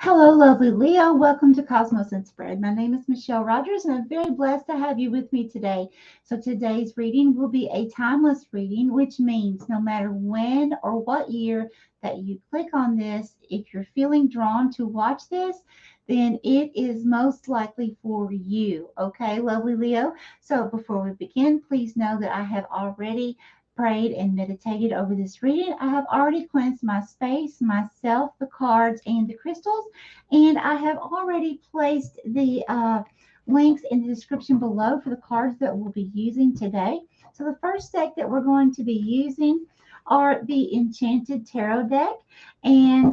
Hello, lovely Leo. Welcome to Cosmos and Spread. My name is Michelle Rogers, and I'm very blessed to have you with me today. So, today's reading will be a timeless reading, which means no matter when or what year that you click on this, if you're feeling drawn to watch this, then it is most likely for you. Okay, lovely Leo. So, before we begin, please know that I have already prayed and meditated over this reading. I have already cleansed my space, myself, the cards, and the crystals. And I have already placed the links in the description below for the cards that we'll be using today. So the first deck that we're going to be using are the Enchanted Tarot deck. And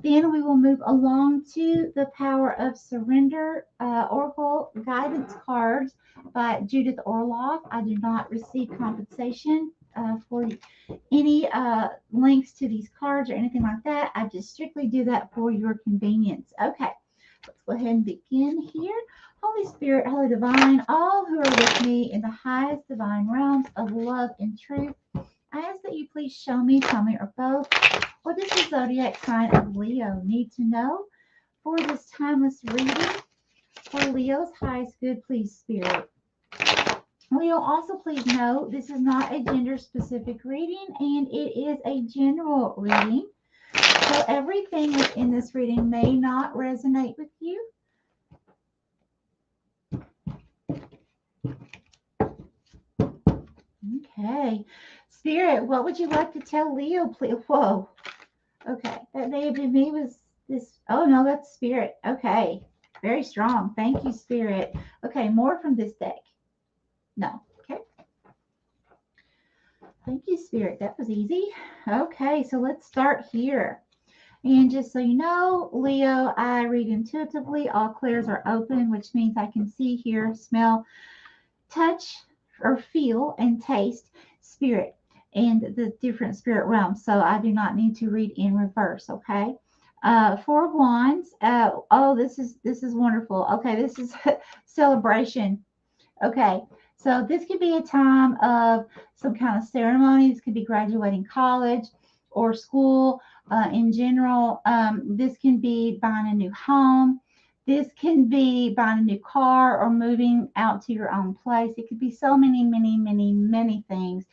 then we will move along to the Power of Surrender Oracle Guidance cards by Judith Orloff. I do not receive compensation for any links to these cards or anything like that. I just strictly do that for your convenience. Okay, let's go ahead and begin here. Holy Spirit, Holy Divine, all who are with me in the highest divine realms of love and truth, I ask that you please show me, tell me, or both, what does the zodiac sign of Leo need to know for this timeless reading? For Leo's highest good, please, Spirit. Leo, also please note this is not a gender-specific reading, and it is a general reading. So everything within this reading may not resonate with you. Okay. Spirit, what would you like to tell Leo, please? Whoa. Okay. That may have been me was this. Oh, no, that's Spirit. Okay. Very strong. Thank you, Spirit. Okay, more from this deck. No. Okay. Thank you, Spirit. That was easy. Okay, so let's start here. And just so you know, Leo, I read intuitively. All clairs are open, which means I can see, hear, smell, touch, or feel and taste spirit and the different spirit realms. So I do not need to read in reverse, okay? Four of Wands. Oh, this is wonderful. Okay, this is celebration. Okay, so this could be a time of some kind of ceremony. This could be graduating college or school in general. This can be buying a new home. This can be buying a new car or moving out to your own place. It could be so many, many, many, many things,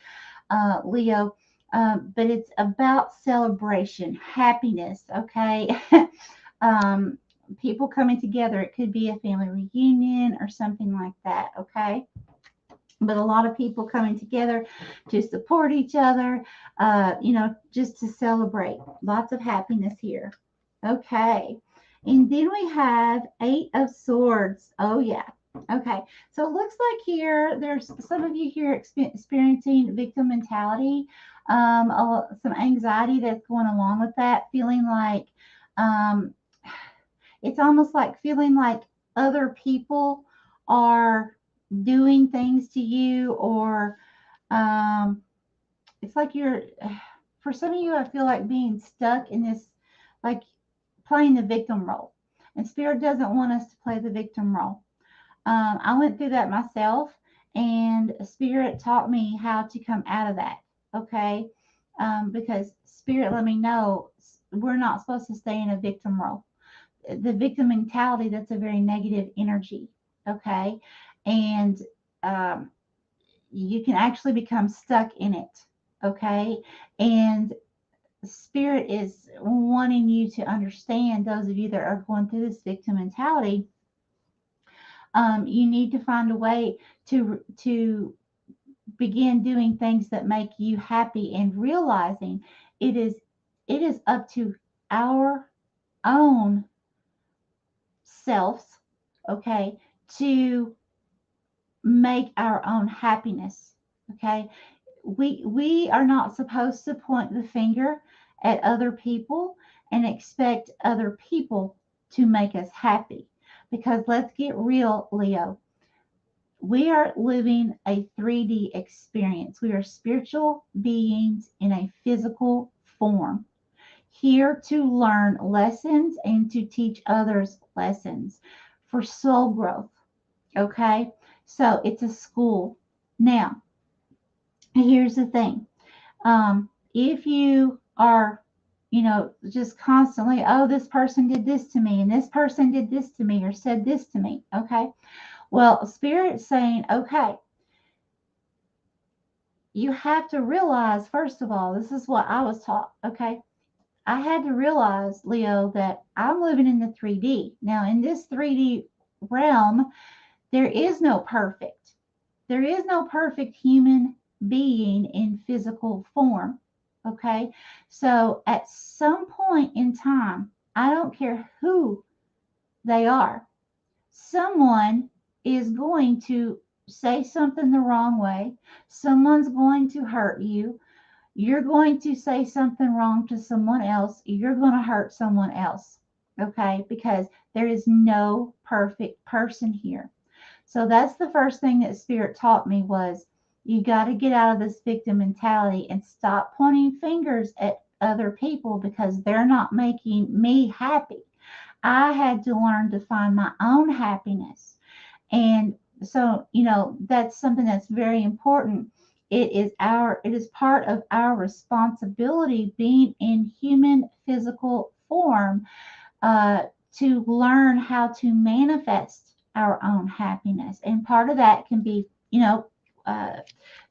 Leo. But it's about celebration, happiness, okay? People coming together. It could be a family reunion or something like that, okay? But a lot of people coming together to support each other, just to celebrate. Lots of happiness here. Okay. And then we have Eight of Swords. Oh, yeah. Okay. So it looks like here, there's some of you here experiencing victim mentality, some anxiety that's going along with that, feeling like it's almost like feeling like other people are doing things to you, or it's like you're, for some of you, I feel like being stuck in this, like playing the victim role. And Spirit doesn't want us to play the victim role. I went through that myself, and Spirit taught me how to come out of that, okay? Because Spirit let me know we're not supposed to stay in a victim role. The victim mentality, that's a very negative energy, okay? And you can actually become stuck in it, okay? And Spirit is wanting you to understand, those of you that are going through this victim mentality, you need to find a way to begin doing things that make you happy, and realizing it is up to our own selves, okay, to make our own happiness, okay? We are not supposed to point the finger at other people and expect other people to make us happy, because let's get real, Leo, we are living a 3D experience. We are spiritual beings in a physical form, here to learn lessons and to teach others lessons for soul growth, okay? So it's a school. Now, here's the thing. If you are just constantly, oh, this person did this to me, and this person did this to me, or said this to me. Okay. Well, Spirit's saying, okay, you have to realize, first of all, this is what I was taught. Okay. I had to realize, Leo, that I'm living in the 3D. Now, in this 3D realm, there is no perfect. There is no perfect human being in physical form. Okay. So at some point in time, I don't care who they are, someone is going to say something the wrong way. Someone's going to hurt you. You're going to say something wrong to someone else. You're going to hurt someone else. Okay. Because there is no perfect person here. So that's the first thing that Spirit taught me was you got to get out of this victim mentality and stop pointing fingers at other people because they're not making me happy. I had to learn to find my own happiness. And so, that's something that's very important. It is part of our responsibility being in human physical form, uh, to learn how to manifest our own happiness. And part of that can be, uh,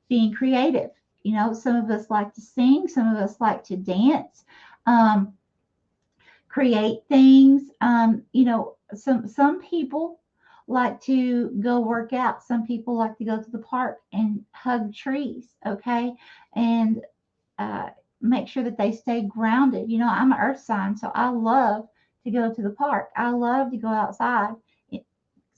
being creative. Some of us like to sing, some of us like to dance, create things. Some people like to go work out. Some people like to go to the park and hug trees. Okay, and uh, make sure that they stay grounded. I'm an earth sign, so I love to go to the park. I love to go outside,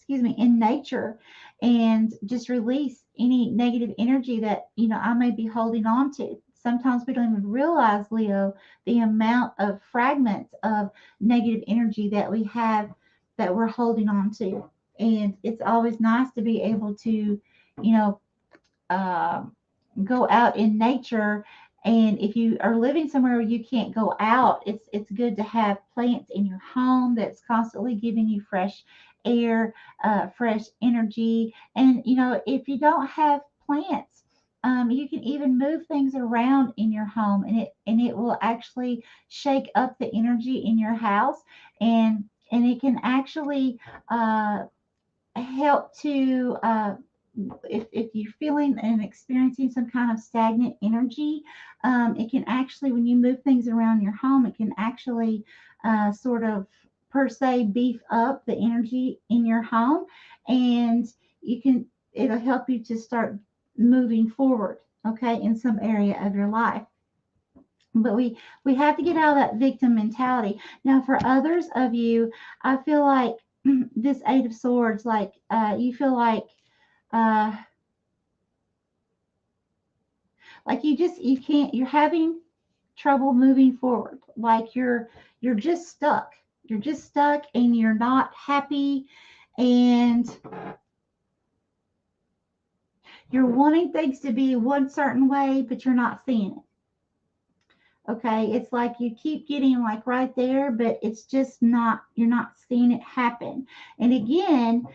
in nature, and just release any negative energy that, I may be holding on to. Sometimes we don't even realize, Leo, the amount of fragments of negative energy that we have that we're holding on to. And it's always nice to be able to, you know, uh, go out in nature. And if you are living somewhere where you can't go out, it's good to have plants in your home that's constantly giving you fresh air, fresh energy. And if you don't have plants, you can even move things around in your home, and it will actually shake up the energy in your house, and it can actually help to if you're feeling and experiencing some kind of stagnant energy, it can actually, when you move things around your home, it can actually sort of, per se, beef up the energy in your home, and it'll help you to start moving forward, okay, in some area of your life. But we have to get out of that victim mentality. Now, for others of you, I feel like this Eight of Swords, like you feel uh, like you can't, you're having trouble moving forward. Like you're just stuck. You're just stuck, and you're not happy, and you're wanting things to be one certain way, but you're not seeing it. Okay, it's like you keep getting like right there, but it's just not, you're not seeing it happen. And again,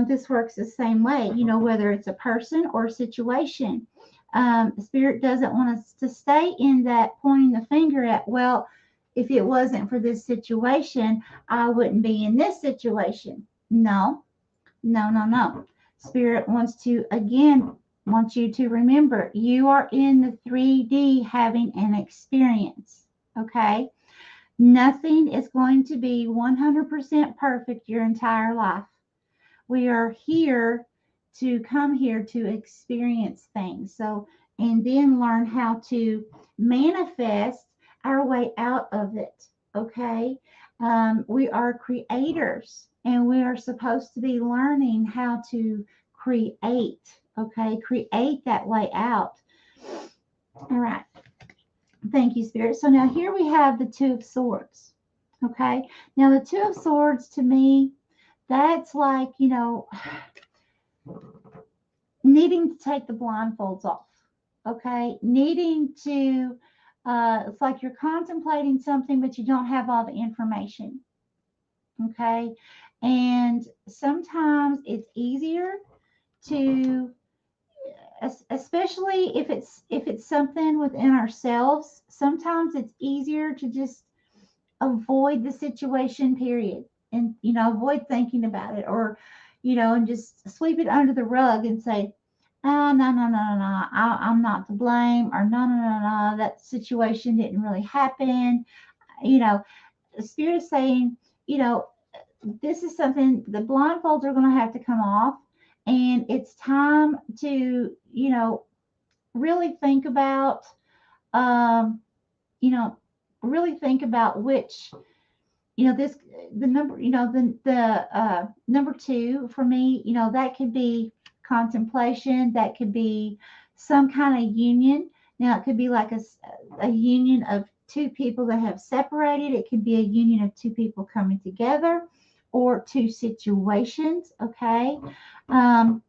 this works the same way, whether it's a person or a situation. Spirit doesn't want us to stay in that pointing the finger at, well, if it wasn't for this situation, I wouldn't be in this situation. No, no, no, no. Spirit wants to, again, wants you to remember you are in the 3D having an experience. Okay? Nothing is going to be 100% perfect your entire life. We are here to come here to experience things. So, and then learn how to manifest our way out of it. Okay? We are creators, and we are supposed to be learning how to create. Okay? Create that way out. All right. Thank you, Spirit. So now here we have the Two of Swords. Okay? Now, the Two of Swords, to me, that's like, needing to take the blindfolds off. Okay? Needing to, it's like you're contemplating something, but you don't have all the information. Okay? And sometimes it's easier to especially if it's something within ourselves, sometimes it's easier to just avoid the situation, period, and avoid thinking about it, or and just sweep it under the rug and say, oh, no, no, no, no, no, I'm not to blame, or no, no, no, no, that situation didn't really happen. you know the spirit is saying, you know this is something, the blindfolds are going to have to come off, and it's time to really think about, um you know really think about which, this, the number, the number two for me, that could be contemplation, that could be some kind of union. Now it could be like a union of two people that have separated, it could be a union of two people coming together, or two situations. Okay. um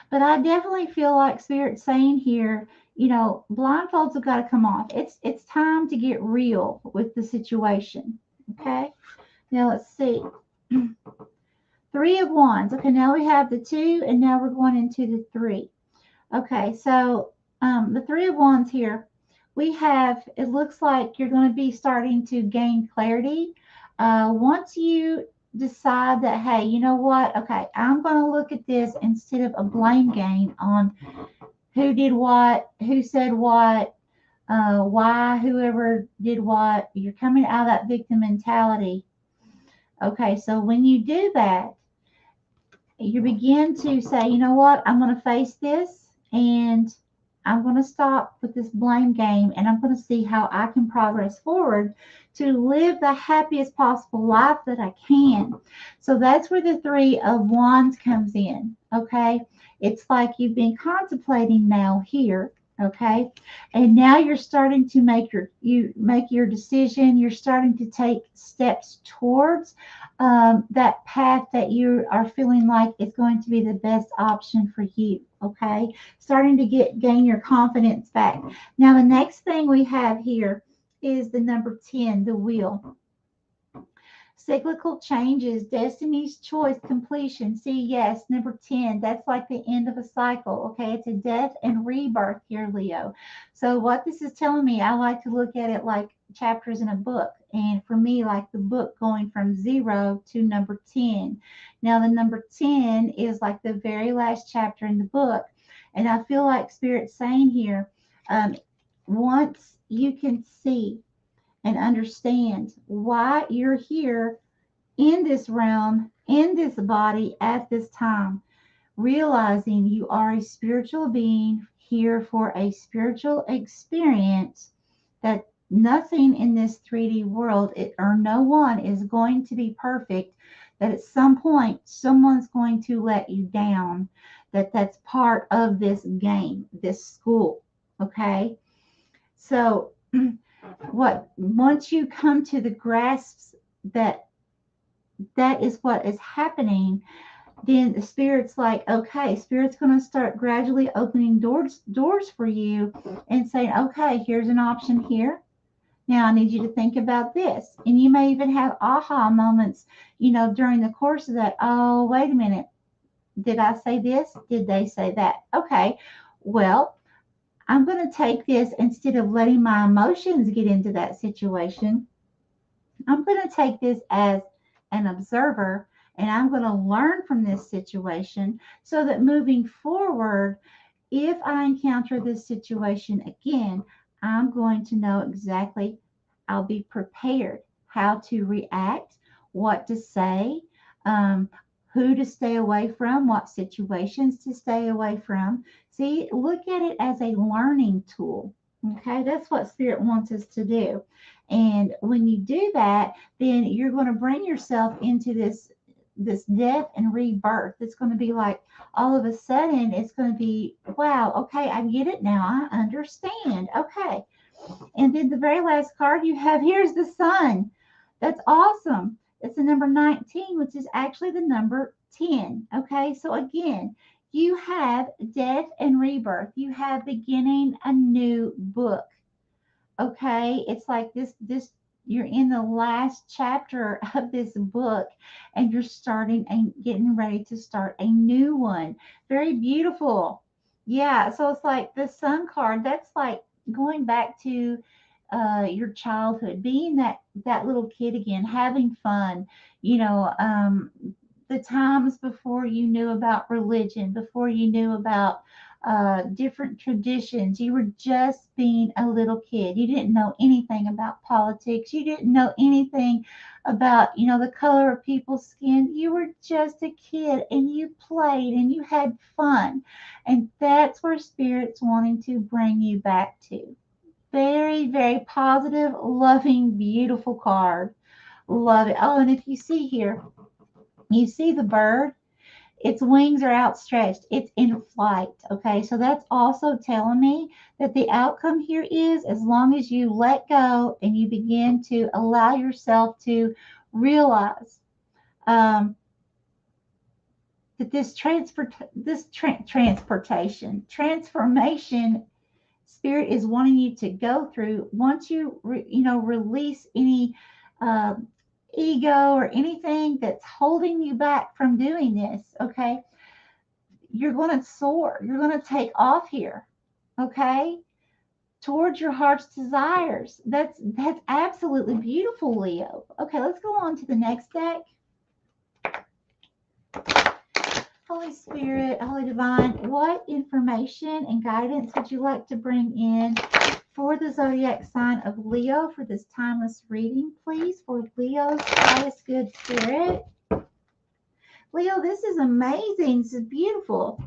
but I definitely feel like Spirit's saying here, blindfolds have got to come off. It's time to get real with the situation. Okay. Now let's see. Three of Wands. Okay, now we have the two, and now we're going into the three. Okay, so the Three of Wands here, we have, it looks like you're going to be starting to gain clarity. Once you decide that, hey, you know what? Okay, I'm going to look at this instead of a blame game on who did what, who said what, why whoever did what. You're coming out of that victim mentality. Okay, so when you do that, you begin to say, you know what, I'm going to face this, and I'm going to stop with this blame game, and I'm going to see how I can progress forward to live the happiest possible life that I can. So that's where the Three of Wands comes in. Okay. It's like you've been contemplating now here. Okay. And now you're starting to make your decision. You're starting to take steps towards that path that you are feeling like is going to be the best option for you. Okay. Starting to gain your confidence back. Now, the next thing we have here is the number 10, the wheel. Cyclical changes, destiny's choice, completion. See, yes, number 10, that's like the end of a cycle. Okay, it's a death and rebirth here, Leo. So what this is telling me, I like to look at it like chapters in a book. And for me, like the book going from 0 to number 10. Now, the number 10 is like the very last chapter in the book. And I feel like Spirit's saying here, once you can see and understand why you're here in this realm, in this body at this time, realizing you are a spiritual being here for a spiritual experience, that nothing in this 3D world, or no one is going to be perfect, that at some point someone's going to let you down, that's part of this game, this school. Okay. So once you come to the grasps that is what is happening, then the Spirit's like, okay, Spirit's going to start gradually opening doors for you and saying, okay, here's an option here. Now I need you to think about this. And you may even have aha moments, during the course of that. Oh, wait a minute. Did I say this? Did they say that? Okay, well, I'm going to take this, instead of letting my emotions get into that situation, I'm going to take this as an observer, and I'm going to learn from this situation, so that moving forward, if I encounter this situation again, I'm going to know exactly, I'll be prepared how to react, what to say, who to stay away from, what situations to stay away from. See, look at it as a learning tool. Okay, that's what Spirit wants us to do. And when you do that, then you're going to bring yourself into this death and rebirth. It's going to be like, all of a sudden, it's going to be, wow, okay, I get it now. I understand. Okay. And then the very last card you have here is the Sun. That's awesome. It's the number 19, which is actually the number 10. Okay. So again, you have death and rebirth. You have beginning a new book. Okay. It's like this You're in the last chapter of this book, and you're starting and getting ready to start a new one. Very beautiful. Yeah, so it's like the sun card. That's like going back to your childhood, being that little kid again, having fun. You know, the times before you knew about religion, before you knew about different traditions. You were just being a little kid. You didn't know anything about politics. You didn't know anything about, the color of people's skin. You were just a kid and you played and you had fun. And that's where Spirit's wanting to bring you back to. Very, very positive, loving, beautiful card. Love it. Oh, and if you see here, you see the bird, its wings are outstretched, it's in flight. Okay, so that's also telling me that the outcome here is, as long as you let go and you begin to allow yourself to realize that transformation Spirit is wanting you to go through. Once you release any uh, ego or anything that's holding you back from doing this, okay, you're going to soar. You're going to take off here, okay, towards your heart's desires. That's absolutely beautiful, Leo. Okay, let's go on to the next deck. Holy Spirit, Holy Divine, what information and guidance would you like to bring in for the zodiac sign of Leo for this timeless reading, please, for Leo's highest good spirit? Leo, this is amazing. This is beautiful.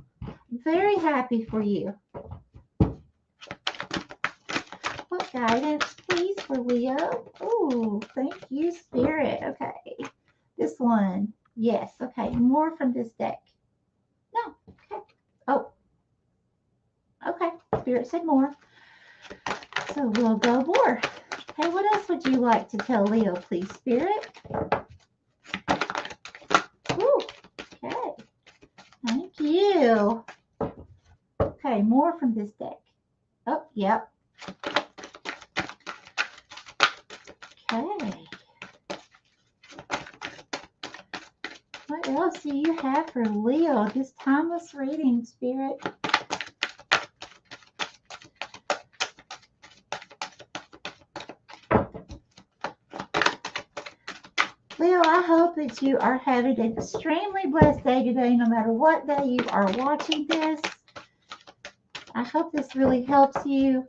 Very happy for you. What guidance, please, for Leo? Oh, thank you, Spirit. Okay. This one. Yes. Okay. More from this deck. No. Okay. Oh. Okay. Spirit said more. So we'll go more. Okay. What else would you like to tell Leo, please, Spirit? Ooh. Okay. Thank you. Okay. More from this deck. Oh, yep. Okay. What else do you have for Leo? This timeless reading, Spirit. Leo, I hope that you are having an extremely blessed day today, no matter what day you are watching this. I hope this really helps you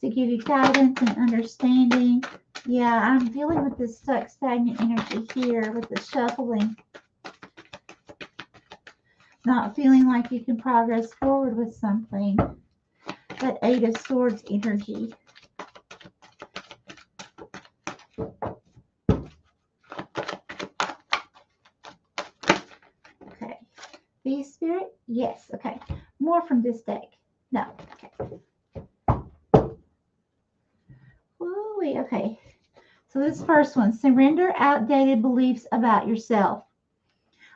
to give you guidance and understanding. Yeah, I'm dealing with this stuck, stagnant energy here with the shuffling. Not feeling like you can progress forward with something. That Eight of Swords energy. Okay. Be Spirit? Yes. Okay. More from this deck. No. Okay. Ooh, okay. So this first one, surrender outdated beliefs about yourself.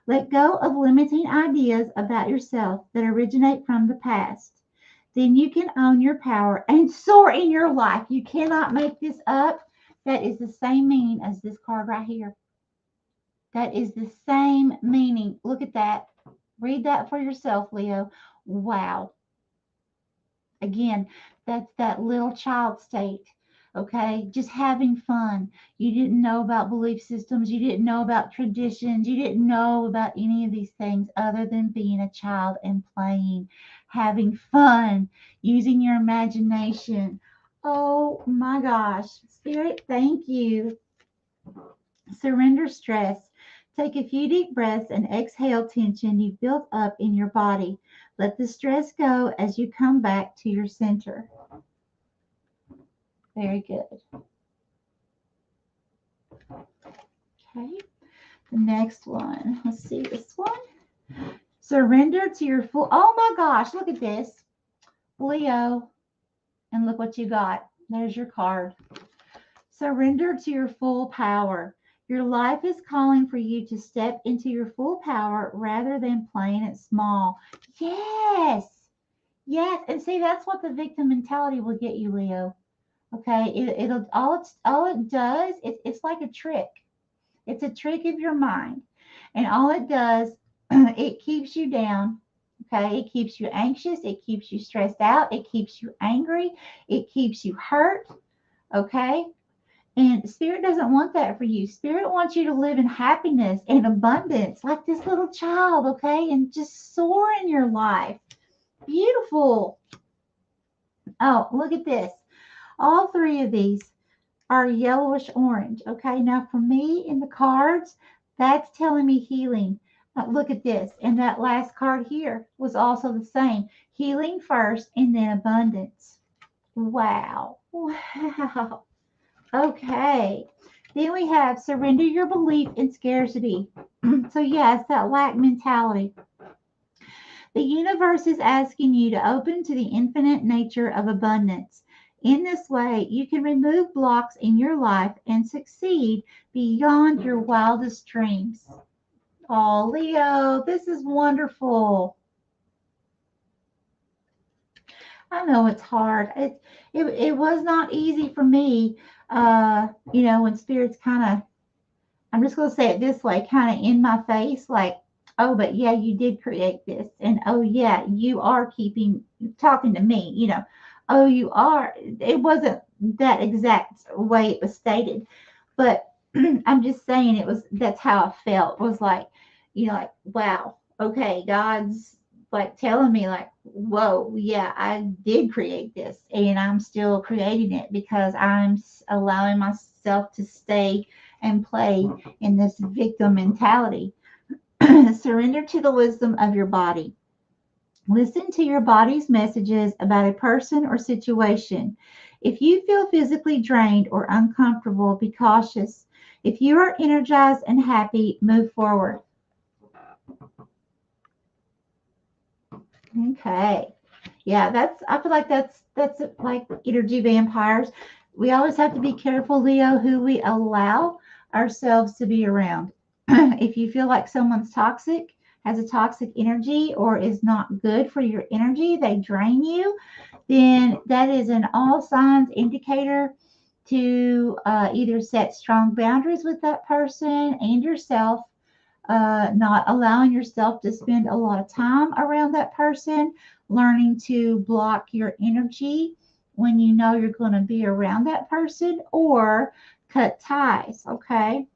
Let go of limiting ideas about yourself that originate from the past. Then you can own your power and soar in your life. You cannot make this up. That is the same meaning as this card right here. That is the same meaning. Look at that. Read that for yourself, Leo. Wow. Again, that's that little child state. Okay, just having fun. You didn't know about belief systems. You didn't know about traditions. You didn't know about any of these things other than being a child and playing, having fun, using your imagination. Oh my gosh. Spirit, thank you. Surrender stress. Take a few deep breaths and exhale tension you've built up in your body. Let the stress go as you come back to your center. Very good. Okay, the next one. Let's see this one. Surrender to your full. Oh my gosh, look at this. Leo. And look what you got. There's your card. Surrender to your full power. Your life is calling for you to step into your full power rather than playing it small. Yes. Yes. And see, that's what the victim mentality will get you, Leo. Okay, it'll all it does, it's like a trick. It's a trick of your mind. And all it does, it keeps you down. Okay, it keeps you anxious, it keeps you stressed out, it keeps you angry, it keeps you hurt. Okay, and Spirit doesn't want that for you. Spirit wants you to live in happiness and abundance, like this little child, okay, and just soar in your life. Beautiful. Oh, look at this. All three of these are yellowish orange. Okay, now for me in the cards, that's telling me healing. Look at this. And that last card here was also the same. Healing first and then abundance. Wow. Wow. Okay. Then we have surrender your belief in scarcity. So, yes, that lack mentality. The universe is asking you to open to the infinite nature of abundance. In this way, you can remove blocks in your life and succeed beyond your wildest dreams. Oh, Leo, this is wonderful. I know it's hard. It was not easy for me. When spirits kind of, I'm just going to say it this way, kind of in my face, like, oh, but yeah, you did create this. And oh, yeah, you are talking to me, oh, you are. It wasn't that exact way it was stated, but I'm just saying that's how I felt, was like, like, wow, okay, God's like telling me, like, whoa, yeah, I did create this and I'm still creating it because I'm allowing myself to stay and play in this victim mentality. Surrender to the wisdom of your body. Listen to your body's messages about a person or situation. If you feel physically drained or uncomfortable, be cautious. If you are energized and happy, move forward. Okay. Yeah, I feel like that's like energy vampires. We always have to be careful, Leo, who we allow ourselves to be around. If you feel like someone's toxic, has a toxic energy, or is not good for your energy, they drain you, then that is an all signs indicator to either set strong boundaries with that person and yourself, not allowing yourself to spend a lot of time around that person, learning to block your energy when you know you're going to be around that person, or cut ties. Okay.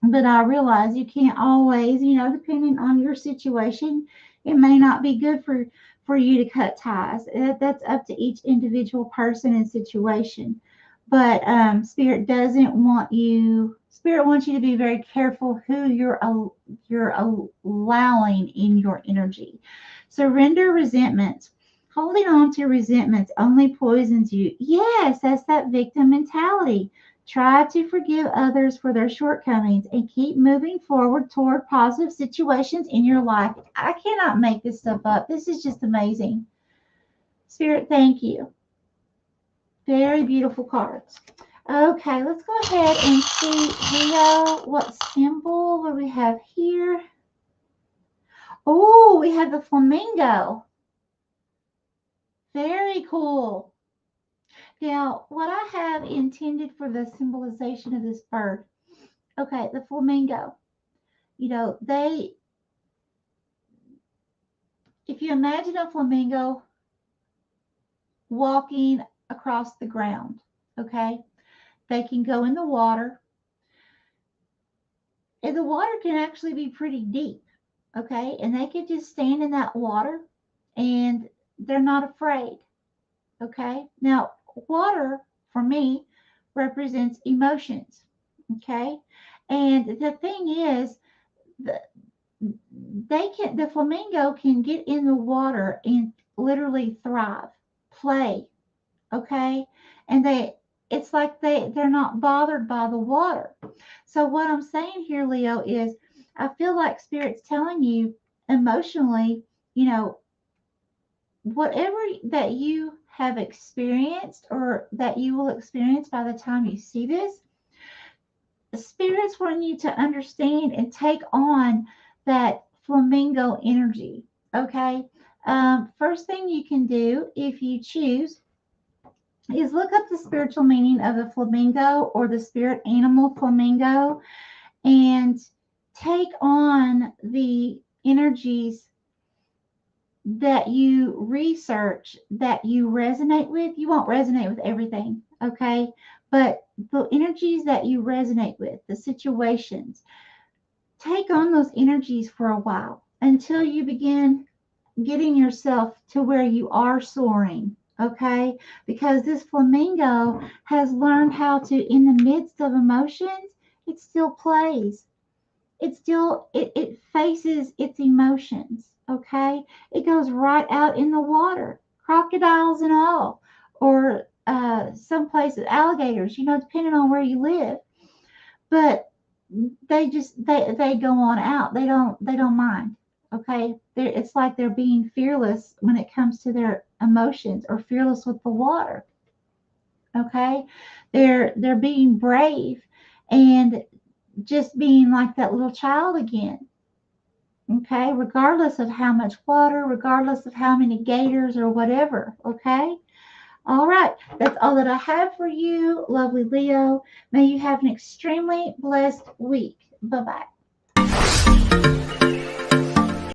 But I realize you can't always, depending on your situation, it may not be good for you to cut ties. That's up to each individual person and situation. But Spirit doesn't want you. Spirit wants you to be very careful who you're allowing in your energy. Surrender resentment. Holding on to resentments only poisons you. Yes, that's that victim mentality. Try to forgive others for their shortcomings and keep moving forward toward positive situations in your life. I cannot make this stuff up. This is just amazing. Spirit, thank you. Very beautiful cards. Okay, let's go ahead and see, Leo, what symbol do we have here? Oh, we have the flamingo. Very cool. Now, what I have intended for the symbolization of this bird, okay, the flamingo, if you imagine a flamingo walking across the ground, okay, they can go in the water, and the water can actually be pretty deep, okay, and they can just stand in that water and they're not afraid, okay. Now, water for me represents emotions, okay, and the thing is, the flamingo can get in the water and literally thrive, play, okay, and it's like they're not bothered by the water. So what I'm saying here, Leo, is I feel like Spirit's telling you emotionally, whatever that you have experienced or that you will experience by the time you see this, Spirits want you to understand and take on that flamingo energy. Okay. First thing you can do, if you choose, is look up the spiritual meaning of a flamingo or the spirit animal flamingo and take on the energies that you research, that you resonate with. You won't resonate with everything, okay? But the energies that you resonate with, the situations, take on those energies for a while until you begin getting yourself to where you are soaring, okay? Because this flamingo has learned how to, in the midst of emotions, it still plays. It faces its emotions, okay? It goes right out in the water, crocodiles and all, or some places, alligators, depending on where you live. But they go on out. They don't mind. Okay, it's like they're being fearless when it comes to their emotions, or fearless with the water. Okay, they're being brave and just being like that little child again. Okay, regardless of how much water, regardless of how many gators or whatever. Okay. All right, that's all that I have for you, lovely Leo. May you have an extremely blessed week. Bye bye.